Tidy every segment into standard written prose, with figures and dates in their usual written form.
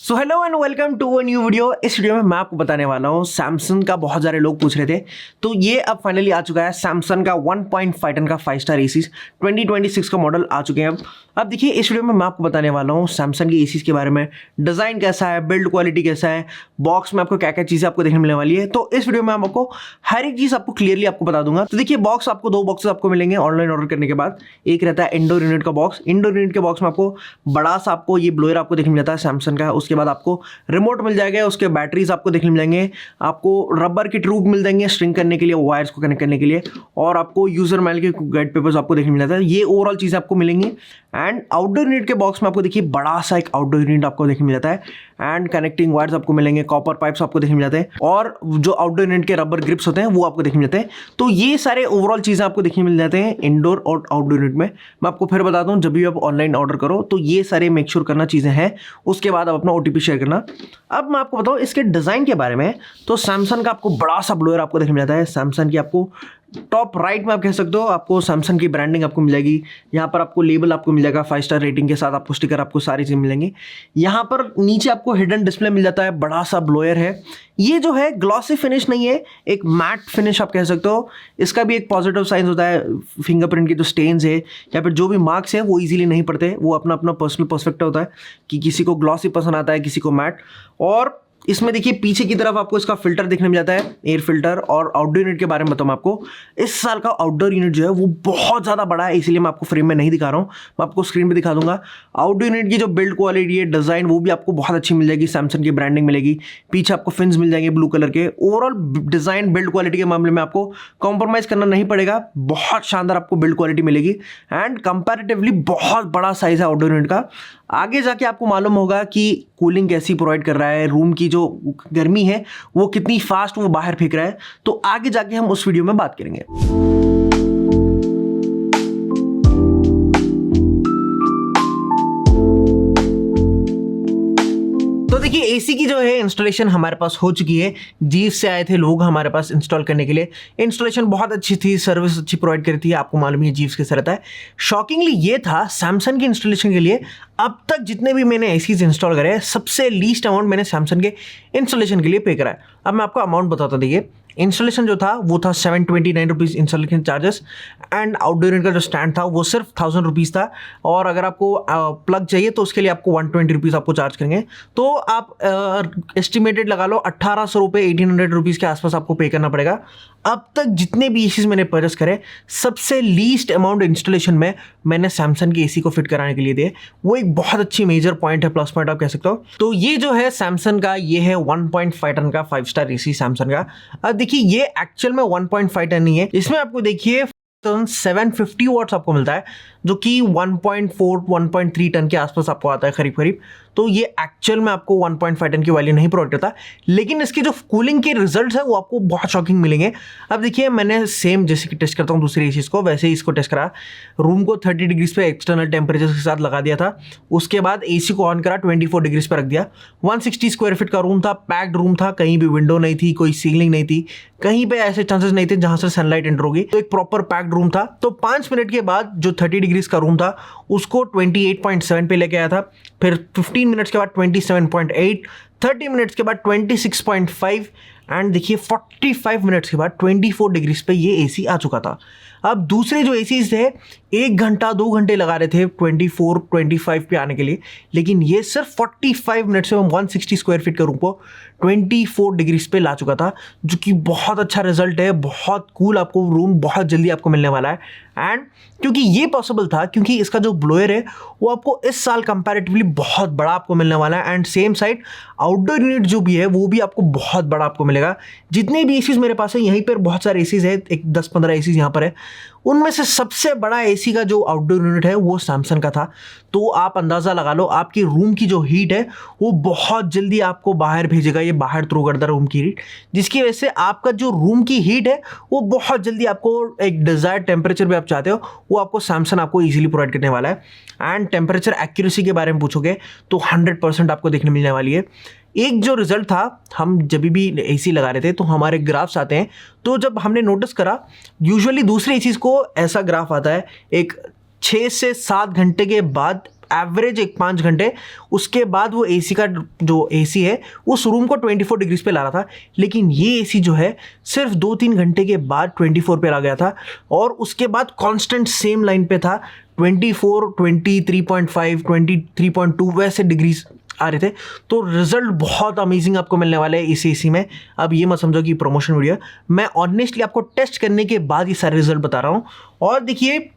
So hello and welcome to a new video. इस video में मैं आपको बताने वाला हूँ सैमसंग का, बहुत सारे लोग पूछ रहे थे, तो ये अब फाइनली आ चुका है सैमसंग का 1.5 टन का 5 स्टार एसीज 2026 का मॉडल आ चुके हैं। अब देखिए इस वीडियो में मैं आपको बताने वाला हूँ सैमसंग के एसीज के बारे में, डिज़ाइन कैसा है, बिल्ड क्वालिटी कैसा है, बॉक्स में आपको क्या क्या चीज़ें आपको देखने मिलने वाली है। तो इस वीडियो में मैं आपको हर एक चीज़ आपको क्लियरली आपको बता दूंगा। तो देखिए बॉक्स आपको दो बॉक्सेस आपको मिलेंगे ऑनलाइन ऑर्डर करने के बाद। एक रहता है इंडोर यूनिट का बॉक्स। इंडोर यूनिट के बॉक्स में आपको बड़ा सा आपको ये ब्लोअर आपको देखने मिलता है सैमसंग का। उसके बाद आपको रिमोट मिल जाएगा, उसके बैटरीज आपको देखने मिल जाएंगे, आपको रबर के ट्यूब मिल जाएंगे स्ट्रिंग करने के लिए, वायर्स को कनेक्ट करने के लिए, और आपको यूजर मैनुअल के गाइड पेपर्स आपको देखने मिल जाता है। ये ओवरऑल चीज़ें आपको मिलेंगी। एंड आउटडोर यूनिट के बॉक्स में आपको देखिए बड़ा सा एक आउटडोर यूनिट आपको देखने मिल जाता है एंड कनेक्टिंग वायर्स आपको मिलेंगे, कॉपर पाइप्स आपको देखने मिल जाते हैं, और जो आउटडोर यूनिट के रबर ग्रिप्स होते हैं वो आपको देखने मिलते हैं। तो ये सारे ओवरऑल चीज़ें आपको देखने मिल जाते हैं इंडोर और आउटडोर यूनिट में। मैं आपको फिर बताता हूँ, जब भी आप ऑनलाइन ऑर्डर करो तो ये सारे मेक श्योर करना चीज़ें हैं, उसके बाद आप अपना OTP शेयर करना। अब मैं आपको बताऊँ इसके डिज़ाइन के बारे में। तो सैमसंग का आपको बड़ा सा ब्लोअर आपको देखने मिल जाता है। सैमसंग की आपको टॉप राइट में आप कह सकते हो, आपको सैमसंग की ब्रांडिंग आपको मिल जाएगी। यहाँ पर आपको लेबल आपको मिल जाएगा 5 स्टार रेटिंग के साथ, आपको स्टिकर, आपको सारी चीज़ें मिलेंगी। यहाँ पर नीचे आपको हिडन डिस्प्ले मिल जाता है, बड़ा सा ब्लोअर है। ये जो है ग्लॉसी फिनिश नहीं है, एक मैट फिनिश आप कह सकते हो। इसका भी एक पॉजिटिव साइंस होता है, फिंगरप्रिंट की जो स्टेन्स है या फिर जो भी मार्क्स है वो इजीली नहीं पड़ते। वो अपना अपना पर्सनल पर्सपेक्टिव होता है कि किसी को ग्लॉसी पसंद आता है, किसी को मैट। और इसमें देखिए पीछे की तरफ आपको इसका फिल्टर देखने मिल जाता है, एयर फिल्टर। और आउटडोर यूनिट के बारे में बताऊँ आपको, इस साल का आउटडोर यूनिट जो है वो बहुत ज़्यादा बड़ा है, इसीलिए मैं आपको फ्रेम में नहीं दिखा रहा हूँ, मैं आपको स्क्रीन पे दिखा दूंगा। आउटडोर यूनिट की जो बिल्ड क्वालिटी है, डिज़ाइन, वो भी आपको बहुत अच्छी मिल जाएगी। सैमसंग की ब्रांडिंग मिलेगी, पीछे आपको फिन्स मिल जाएंगे ब्लू कलर के। ओवरऑल डिज़ाइन बिल्ड क्वालिटी के मामले में आपको कॉम्प्रोमाइज़ करना नहीं पड़ेगा, बहुत शानदार आपको बिल्ड क्वालिटी मिलेगी। एंड कंपैरेटिवली बहुत बड़ा साइज़ है आउटडोर यूनिट का। आगे जाके आपको मालूम होगा कि कूलिंग कैसी प्रोवाइड कर रहा है, रूम की जो गर्मी है वो कितनी फास्ट वो बाहर फेंक रहा है। तो आगे जाके हम उस वीडियो में बात करेंगे। तो देखिए एसी की जो है इंस्टॉलेशन हमारे पास हो चुकी है। जीव से आए थे लोग हमारे पास इंस्टॉल करने के लिए। इंस्टॉलेशन बहुत अच्छी थी, सर्विस अच्छी प्रोवाइड करी थी। आपको मालूम है जीव कैसा रहता है। शॉकिंगली ये था सैमसंग की इंस्टॉलेशन के लिए अब तक जितने भी मैंने एसीज इंस्टॉल करे हैं, सबसे लीस्ट अमाउंट मैंने सैमसंग के इंस्टॉलेशन के लिए पे करा है। अब मैं आपको अमाउंट बताता, देखिए इंस्टॉलेशन जो था वो था 729 rupees installation charges. And outdoor unit का जो स्टैंड था वो सिर्फ 1000 रुपीज़ था। और अगर आपको प्लग चाहिए तो उसके लिए आपको 120 रुपीज़ आपको चार्ज करेंगे। तो आप एस्टिमेटेड लगा लो 1800 रुपये, 1800 रुपीज़ के आसपास आपको पे करना पड़ेगा। अब तक जितने भी एसीज मैंने परचेस करे, सबसे लीस्ट अमाउंट इंस्टॉलेशन में मैंने सैमसंग के एसी को फिट कराने के लिए दिए। वो एक बहुत अच्छी मेजर पॉइंट है, प्लस पॉइंट आप कह सकते हो। तो ये जो है सैमसंग का, ये है 1.5 टन का 5 स्टार एसी सैमसंग का। अब देखिए ये एक्चुअल में 1.5 टन नहीं है, इसमें आपको देखिए 750 वॉट्स आपको मिलता है, जो कि 1.4 1.3 टन के आसपास आपको आता है करीब करीब। तो ये एक्चुअल में आपको 1.5 टन की वैल्यू नहीं प्रोवाइड करता, लेकिन इसके जो कूलिंग के रिजल्ट्स है वो आपको बहुत शॉकिंग मिलेंगे। अब देखिए मैंने सेम जैसे कि टेस्ट करता हूँ दूसरी एसीज को, वैसे ही इसको टेस्ट करा। रूम को 30 डिग्रीज पे एक्सटर्नल टेम्परेचर के साथ लगा दिया था। उसके बाद एसी को ऑन करा, 24 डिग्रीज पे रख दिया। 160 स्क्वायर फीट का रूम था, पैक्ड रूम था, कहीं भी विंडो नहीं थी, कोई सीलिंग नहीं थी, कहीं पे ऐसे चांसेस नहीं थे जहां से सनलाइट एंटर होगी। तो एक प्रॉपर पैक्ड रूम था। तो 5 मिनट के बाद जो 30 डिग्रीज का रूम था उसको 28.7 पे लेके आया था। फिर 15 मिनट्स के बाद 27.8, 30 मिनट्स के बाद 26.5 एंड देखिए 45 मिनट्स के बाद 24 डिग्रीज पे ये एसी आ चुका था। अब दूसरे जो एसीज थे 1 घंटा 2 घंटे लगा रहे थे 24 25 पे आने के लिए, लेकिन ये सिर्फ 45 मिनट्स में 160 स्क्वायर फीट के रूम को 24 डिग्रीज पे ला चुका था, जो कि बहुत अच्छा रिजल्ट है। बहुत कूल आपको रूम बहुत जल्दी आपको मिलने वाला है। एंड क्योंकि ये पॉसिबल था क्योंकि इसका जो ब्लोअर है वो आपको इस साल कंपैरेटिवली बहुत बड़ा आपको मिलने वाला है। And same side outdoor unit जो भी है वो भी आपको बहुत बड़ा आपको मिलेगा। जितने भी एसीज मेरे पास है, यहीं पर बहुत सारे एसीज है, एक 10-15 एसीज यहाँ पर है, उनमें से सबसे बड़ा एसी का जो आउटडोर यूनिट है वो सैमसंग का था। तो आप अंदाज़ा लगा लो आपकी रूम की जो हीट है वो बहुत जल्दी आपको बाहर भेजेगा, ये बाहर थ्रो करता है रूम की हीट, जिसकी वजह से आपका जो रूम की हीट है वो बहुत जल्दी आपको एक डिज़ायर्ड टेम्परेचर भी आप चाहते हो वो आपको सैमसंग आपको ईजिली प्रोवाइड करने वाला है। एंड टेम्परेचर एक्यूरेसी के बारे में पूछोगे तो 100% आपको देखने मिलने वाली है। एक जो रिजल्ट था, हम जब भी एसी लगा रहे थे तो हमारे ग्राफ्स आते हैं, तो जब हमने नोटिस करा यूजुअली दूसरे एसीज को ऐसा ग्राफ आता है एक 6 से 7 घंटे के बाद एवरेज 5 घंटे, उसके बाद वो एसी का जो एसी है उस रूम को 24 डिग्रीज पे ला रहा था। लेकिन ये एसी जो है सिर्फ 2-3 घंटे के बाद 24 पे ला गया था, और उसके बाद कांस्टेंट सेम लाइन पे था 24, 23.5, 23.2 वैसे डिग्रीज आ रहे थे। तो रिजल्ट बहुत अमेजिंग आपको मिलने वाला है इस एसी में। अब ये मत समझो कि प्रमोशन वीडियो, मैं ऑनेस्टली आपको टेस्ट करने के बाद ये सारे रिजल्ट बता रहा हूँ। और देखिए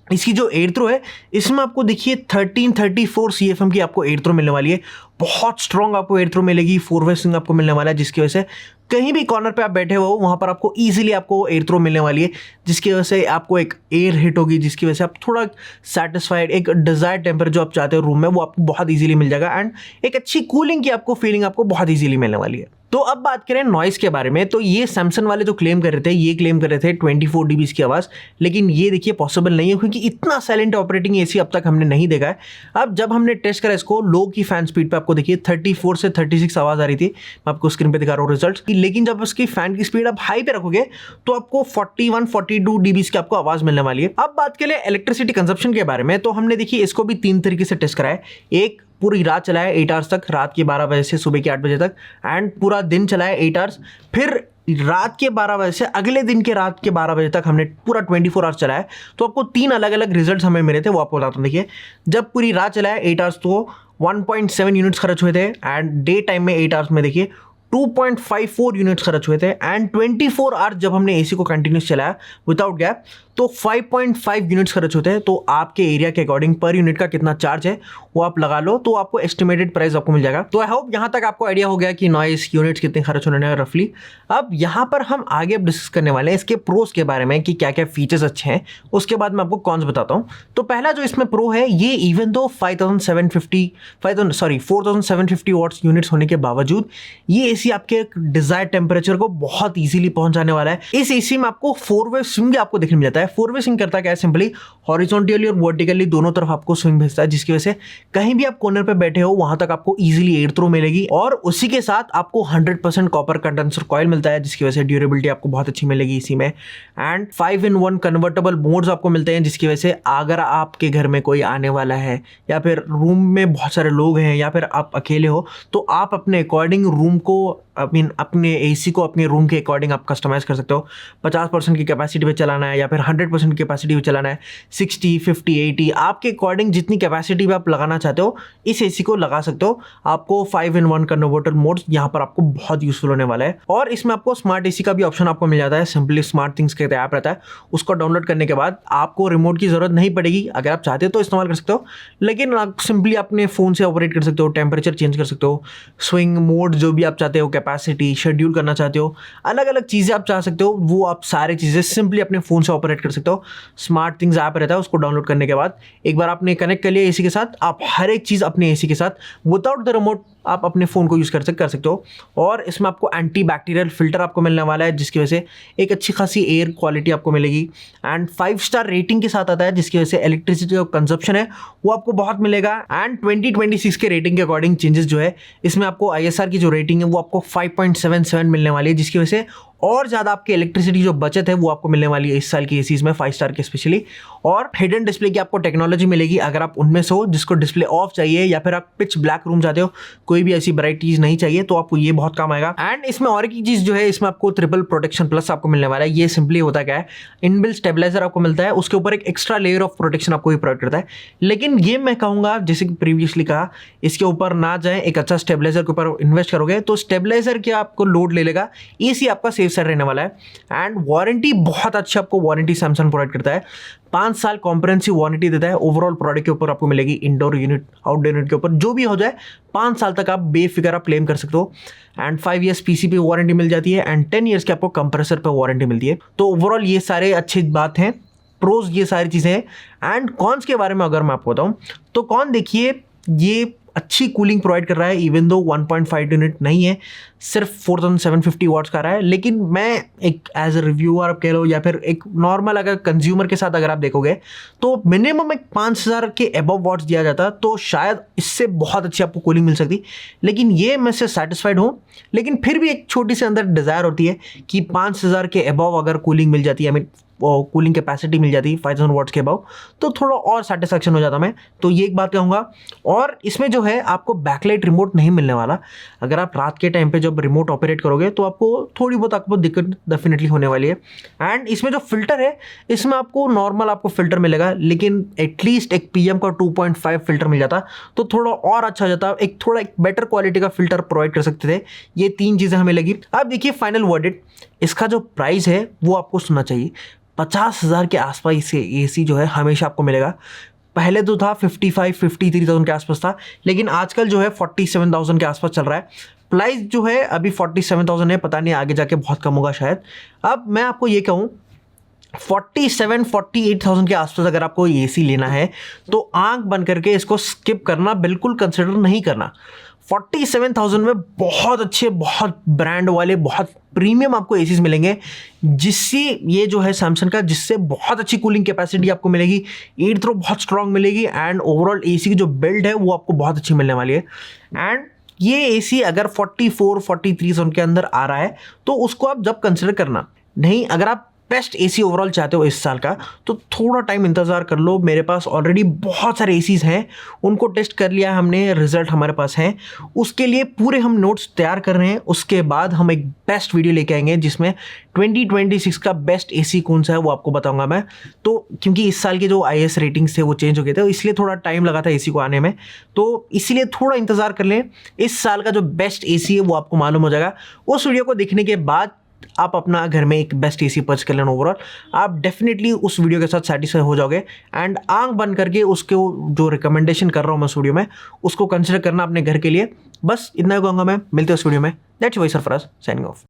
इसकी जो एयर थ्रो है, इसमें आपको देखिए 1334 CFM की आपको एयर थ्रो मिलने वाली है। बहुत स्ट्रॉन्ग आपको एयर थ्रो मिलेगी, 4-वे स्विंग आपको मिलने वाला है, जिसकी वजह से कहीं भी कॉर्नर पे आप बैठे हो वहाँ पर आपको इजीली आपको एयर थ्रो मिलने वाली है, जिसकी वजह से आपको एक एयर हिट होगी, जिसकी वजह से आप थोड़ा सेटिस्फाइड, एक डिजायर्ड टेम्परेचर जो आप चाहते हो रूम में वो आपको बहुत इजीली मिल जाएगा, एंड एक अच्छी कूलिंग की आपको फीलिंग आपको बहुत इजीली मिलने वाली है। तो अब बात करें नॉइस के बारे में, तो ये सैमसंग वाले जो क्लेम कर रहे थे, ये क्लेम कर रहे थे 24 dB की आवाज़, लेकिन ये देखिए पॉसिबल नहीं है, क्योंकि इतना साइलेंट ऑपरेटिंग एसी अब तक हमने नहीं देखा है। अब जब हमने टेस्ट करा इसको लो की फैन स्पीड पे, आपको देखिए 34 से 36 आवाज़ आ रही थी, मैं आपको स्क्रीन पे दिखा रहा हूँ रिजल्ट। लेकिन जब उसकी फैन की स्पीड आप हाई पे रखोगे तो आपको 41-42 dB की आपको आवाज़ मिलने वाली है। अब बात करें इलेक्ट्रिसिटी कंजप्शन के बारे में, तो हमने देखिए इसको भी 3 तरीके से टेस्ट करा है। एक पूरी रात चलाया 8 आवर्स तक, रात के 12 बजे से सुबह के 8 बजे तक, एंड पूरा दिन चलाया 8 आवर्स, फिर रात के 12 बजे से अगले दिन के रात के 12 बजे तक हमने पूरा 24 आवर्स चलाया। तो आपको 3 अलग अलग रिजल्ट्स हमें मिले थे, वो आपको बताता हूँ। देखिए जब पूरी रात चलाया 8 आवर्स तो 1.7 यूनिट्स खर्च हुए थे, एंड डे टाइम में 8 आवर्स में देखिए 2.54 यूनिट्स खर्च हुए थे, एंड 24 आवर्स जब हमने एसी को कंटिन्यूस चलाया विदाउट गैप तो 5.5 यूनिट्स खर्च होते हैं। तो आपके एरिया के अकॉर्डिंग पर यूनिट का कितना चार्ज है वो आप लगा लो, तो आपको एस्टिमेटेड प्राइस आपको मिल जाएगा। तो आई होप यहाँ तक आपको आइडिया हो गया कि नॉइस यूनिट्स कितने खर्च होने हैं रफली। अब यहाँ पर हम आगे अब डिस्कस करने वाले हैं इसके प्रोज के बारे में कि क्या क्या फीचर्स अच्छे हैं, उसके बाद मैं आपको कॉन्स बताता हूँ। तो पहला जो इसमें प्रो है, ये इवन दो 4750 वॉट्स यूनिट्स होने के बावजूद ये एसी आपके डिजायर्ड टेम्परेचर को बहुत इजीली पहुंचाने वाला है। इस एसी में आपको 4-वे स्विंग भी आपको देखने मिल जाता है। 4-वे स्विंग करता क्या है, सिंपली हॉरिजॉन्टली और वर्टिकली दोनों तरफ आपको स्विंग भेजता है, जिसकी वजह से कहीं भी आप कॉर्नर पे बैठे हो वहां तक आपको इजीली एयर थ्रो मिलेगी। और उसी के साथ आपको 100% कॉपर कंडेंसर कॉइल मिलता है, जिसकी वजह से ड्यूरेबिलिटी आपको बहुत अच्छी मिलेगी इसी में। एंड 5-in-1 कन्वर्टेबल मोड्स आपको मिलते हैं, जिसकी वजह से अगर आपके घर में कोई आने वाला है या फिर रूम में बहुत सारे लोग हैं या फिर आप अकेले हो, तो आप अपने अकॉर्डिंग रूम को अपने एसी को अपने रूम के अकॉर्डिंग आप कस्टमाइज कर सकते हो। 50% की कैपेसिटी पे चलाना है या फिर 100% की कैपेसिटी पे चलाना है, 60, 50, 80 आपके अकॉर्डिंग जितनी कैपेसिटी पे आप लगाना चाहते हो इस एसी को लगा सकते हो। आपको 5-in-1 कन्वर्टर मोड्स यहाँ पर आपको बहुत यूजफुल होने वाला है। और इसमें आपको स्मार्ट एसी का भी ऑप्शन आपको मिल जाता है। सिंपली स्मार्ट थिंग्स का ऐप रहता है, उसको डाउनलोड करने के बाद आपको रिमोट की जरूरत नहीं पड़ेगी। अगर आप चाहते हो तो इस्तेमाल कर सकते हो, लेकिन आप सिंपली अपने फोन से ऑपरेट कर सकते हो, टेम्परेचर चेंज कर सकते हो, स्विंग मोड जो भी आप चाहते हो, कैपेसिटी शेड्यूल करना चाहते हो, अलग अलग चीज़ें आप चाह सकते हो, वो आप सारी चीज़ें सिंपली अपने फ़ोन से ऑपरेट कर सकते हो। स्मार्ट थिंग्स ऐप रहता है, उसको डाउनलोड करने के बाद एक बार आपने कनेक्ट कर लिया एसी के साथ, आप हर एक चीज़ अपने एसी के साथ विदाउट द रिमोट आप अपने फ़ोन को यूज़ कर सकते हो। और इसमें आपको एंटी बैक्टीरियल फिल्टर आपको मिलने वाला है, जिसकी वजह से एक अच्छी खासी एयर क्वालिटी आपको मिलेगी। एंड 5 स्टार रेटिंग के साथ आता है, जिसकी वजह से इलेक्ट्रिसिटी का कंजप्शन है वो आपको बहुत मिलेगा। एंड 2026 के रेटिंग के अकॉर्डिंग चेंजेस जो है इसमें आपको ISR की जो रेटिंग है वो आपको 5.77 मिलने वाली है, जिसकी वजह से और ज़्यादा आपकी इलेक्ट्रिसिटी जो बचत है वो आपको मिलने वाली है इस साल की एसीज में, 5 स्टार के स्पेशली। और हिडन डिस्प्ले की आपको टेक्नोलॉजी मिलेगी अगर आप उनमें से हो जिसको डिस्प्ले ऑफ चाहिए या फिर आप पिच ब्लैक रूम चाहते हो, कोई भी ऐसी ब्राइट चीज़ नहीं चाहिए, तो आपको ये बहुत काम आएगा। एंड इसमें और एक चीज़ जो है, इसमें आपको ट्रिपल प्रोटेक्शन प्लस आपको मिलने वाला है। ये सिंपली होता क्या है, इनबिल्ट स्टेबलाइजर आपको मिलता है, उसके ऊपर एक एक्स्ट्रा लेयर ऑफ प्रोटेक्शन आपको भी प्रोवाइड करता है। लेकिन ये मैं कहूँगा, जैसे कि प्रीवियसली कहा, इसके ऊपर ना जाए, एक अच्छा स्टेबलाइजर के ऊपर इन्वेस्ट करोगे तो स्टेबलाइजर के आपको लोड ले लेगा, एसी आपका सेफ साइड रहने वाला है। एंड वारंटी बहुत अच्छी आपको वारंटी सैमसंग प्रोवाइड करता है, 5 साल कॉम्प्रिहेंसिव वारंटी देता है। ओवरऑल प्रोडक्ट के ऊपर आपको मिलेगी, इंडोर यूनिट आउटडोर यूनिट के ऊपर जो भी हो जाए 5 साल तक आप बेफिक्र आप क्लेम कर सकते हो। एंड 5 years पीसी पे वारंटी मिल जाती है, एंड 10 years की आपको कंप्रेसर पे वारंटी मिलती है। तो ओवरऑल ये सारे अच्छी बात हैं, प्रोज ये सारी चीज़ें हैं। एंड कॉन्स के बारे में अगर मैं आपको बताऊँ तो कॉन देखिए, ये अच्छी कूलिंग प्रोवाइड कर रहा है, इवन दो 1.5 यूनिट नहीं है, सिर्फ 4750 वॉट्स का रहा है। लेकिन मैं एक एज ए रिव्यूअर आप कह लो या फिर एक नॉर्मल अगर कंज्यूमर के साथ अगर आप देखोगे तो मिनिमम एक 5000 के अबव वॉट्स दिया जाता, तो शायद इससे बहुत अच्छी आपको कूलिंग मिल सकती। लेकिन ये मैं से सेटिस्फाइड हूँ, लेकिन फिर भी एक छोटी सी अंदर डिज़ायर होती है कि 5000 के अबव अगर कूलिंग मिल जाती है, आई मीन कूलिंग कैपेसिटी मिल जाती 5000 वाट्स के अबाउ, तो थोड़ा और सेटिस्फैक्शन हो जाता मैं। तो ये एक बात कहूँगा। और इसमें जो है आपको बैकलाइट रिमोट नहीं मिलने वाला। अगर आप रात के टाइम पे जब रिमोट ऑपरेट करोगे तो आपको थोड़ी बहुत आपको दिक्कत डेफिनेटली होने वाली है। एंड इसमें जो फिल्टर है, इसमें आपको नॉर्मल आपको फिल्टर मिलेगा, लेकिन एटलीस्ट एक PM का 2.5 फिल्टर मिल जाता तो थोड़ा और अच्छा हो जाता, एक बेटर क्वालिटी का फिल्टर प्रोवाइड कर सकते थे। ये 3 चीज़ें हमें लगी। अब देखिए फाइनल वर्डिक्ट, इसका जो प्राइस है वो आपको सुनना चाहिए। 50,000 के आसपास इसे AC जो है हमेशा आपको मिलेगा। पहले तो था 53,000 के आसपास था, लेकिन आजकल जो है 47,000 के आसपास चल रहा है। प्राइस जो है अभी 47,000 है, पता नहीं आगे जाके बहुत कम होगा शायद। अब मैं आपको ये कहूँ 47-48,000 के आसपास अगर आपको AC लेना है तो आंख बंद करके इसको स्किप करना, बिल्कुल कंसिडर नहीं करना। 47,000 में बहुत अच्छे, बहुत ब्रांड वाले, बहुत प्रीमियम आपको एसीज मिलेंगे, जिससे ये जो है सैमसंग का, जिससे बहुत अच्छी कूलिंग कैपेसिटी आपको मिलेगी, एयर थ्रो बहुत स्ट्रांग मिलेगी, एंड ओवरऑल एसी की जो बिल्ड है वो आपको बहुत अच्छी मिलने वाली है। एंड ये एसी अगर 44-43,000 के अंदर आ रहा है तो उसको आप जब कंसिडर करना नहीं। अगर आप बेस्ट एसी ओवरऑल चाहते हो इस साल का तो थोड़ा टाइम इंतज़ार कर लो। मेरे पास ऑलरेडी बहुत सारे एसीज हैं, उनको टेस्ट कर लिया हमने, रिजल्ट हमारे पास हैं। उसके लिए पूरे हम नोट्स तैयार कर रहे हैं। उसके बाद हम एक बेस्ट वीडियो लेके आएंगे जिसमें 2026 का बेस्ट एसी कौन सा है वो आपको बताऊंगा मैं। तो क्योंकि इस साल के जो IS रेटिंग्स थे वो चेंज हो गए थे, इसलिए थोड़ा टाइम लगा था एसी को आने में, तो इसलिए थोड़ा इंतज़ार कर लें। इस साल का जो बेस्ट एसी है वो आपको मालूम हो जाएगा। उस वीडियो को देखने के बाद आप अपना घर में एक बेस्ट एसी परचेज कर लेना। ओवरऑल आप डेफिनेटली उस वीडियो के साथ सेटिस्फाई हो जाओगे, एंड आंख बंद करके उसके जो रिकमेंडेशन कर रहा हूँ मैं उस वीडियो में, उसको कंसिडर करना अपने घर के लिए। बस इतना कहूँगा मैं। मिलते हैं उस वीडियो में। That's why Sarfaraz signing off.